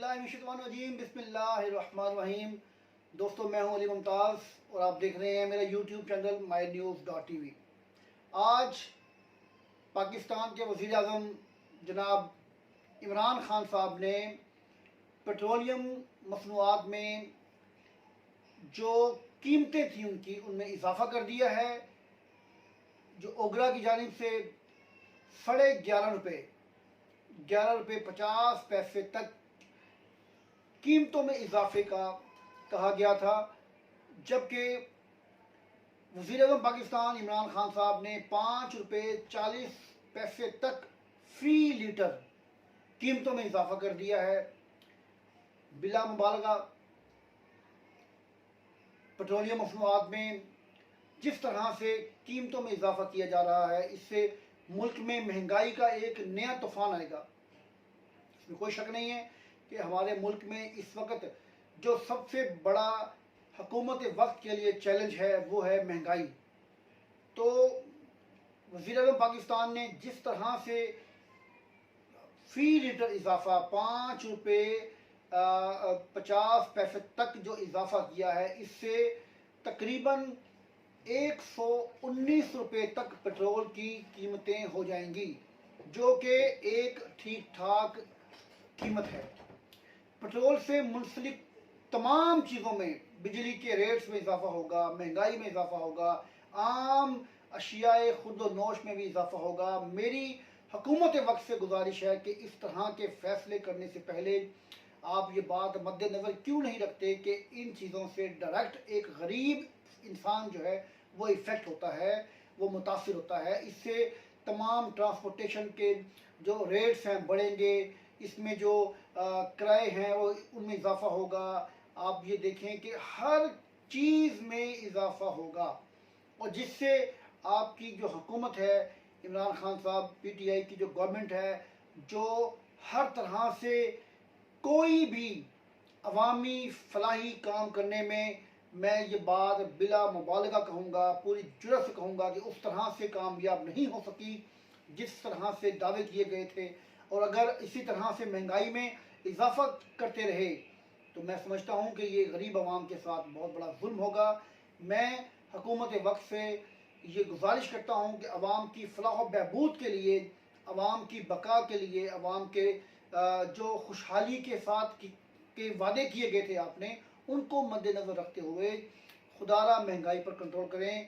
बिस्मिल्लाहिर्रहमानिर्रहीम बिस्मिल्लाहिर्रहमानिर्रहीम। दोस्तों, मैं हूं अली मुमताज़ और आप देख रहे हैं मेरा यूट्यूब चैनल mynews.tv। आज पाकिस्तान के वज़ीर आज़म जनाब इमरान खान साहब ने पेट्रोलियम मसनूआत में जो कीमतें थी उनमें इजाफ़ा कर दिया है। जो ओगरा की जानिब से 11.50 रुपये तक कीमतों में इजाफे का कहा गया था, जबकि वज़ीर आज़म पाकिस्तान इमरान खान साहब ने 5.40 रुपये तक फ़ी लीटर कीमतों में इजाफा कर दिया है। बिला मुबालगा पेट्रोलियम मसनूआत में जिस तरह से कीमतों में इजाफा किया जा रहा है, इससे मुल्क में महंगाई का एक नया तूफान आएगा। इसमें कोई शक नहीं है कि हमारे मुल्क में इस वक्त जो सबसे बड़ा हुकूमत वक्त के लिए चैलेंज है वो है महंगाई। तो वज़ीर आज़म पाकिस्तान ने जिस तरह से फ़ी लीटर इजाफा 5.50 रुपये तक जो इजाफा किया है, इससे तकरीबन 119 रुपये तक पेट्रोल की कीमतें हो जाएंगी, जो कि एक ठीक ठाक कीमत है। पेट्रोल से मुंसलिक तमाम चीज़ों में, बिजली के रेट्स में इजाफा होगा, महंगाई में इजाफा होगा, आम अशियाए खुर्द व नोश में भी इजाफा होगा। मेरी हुकूमत वक्त से गुजारिश है कि इस तरह के फैसले करने से पहले आप ये बात मद्देनज़र क्यों नहीं रखते कि इन चीज़ों से डायरेक्ट एक गरीब इंसान जो है वो इफ़ेक्ट होता है, वो मुतासिर होता है। इससे तमाम ट्रांसपोर्टेशन के जो रेट्स हैं बढ़ेंगे, इसमें जो किराए हैं वो उनमें इजाफा होगा। आप ये देखें कि हर चीज़ में इजाफा होगा, और जिससे आपकी जो हुकूमत है, इमरान खान साहब पीटीआई की जो गवर्नमेंट है, जो हर तरह से कोई भी अवामी फलाही काम करने में, मैं ये बात बिला मुबालगा कहूँगा, पूरी जुर्रत से कहूँगा कि उस तरह से कामयाब नहीं हो सकी जिस तरह से दावे किए गए थे। और अगर इसी तरह से महंगाई में इजाफा करते रहे तो मैं समझता हूँ कि ये गरीब आवाम के साथ बहुत बड़ा जुल्म होगा। मैं हुकूमत वक्त से ये गुजारिश करता हूँ कि आवाम की फलाह व बहबूद के लिए, आवाम की बका के लिए, आवाम के जो खुशहाली के साथ के वादे किए गए थे आपने, उनको मद्देनज़र रखते हुए खुदारा महंगाई पर कंट्रोल करें।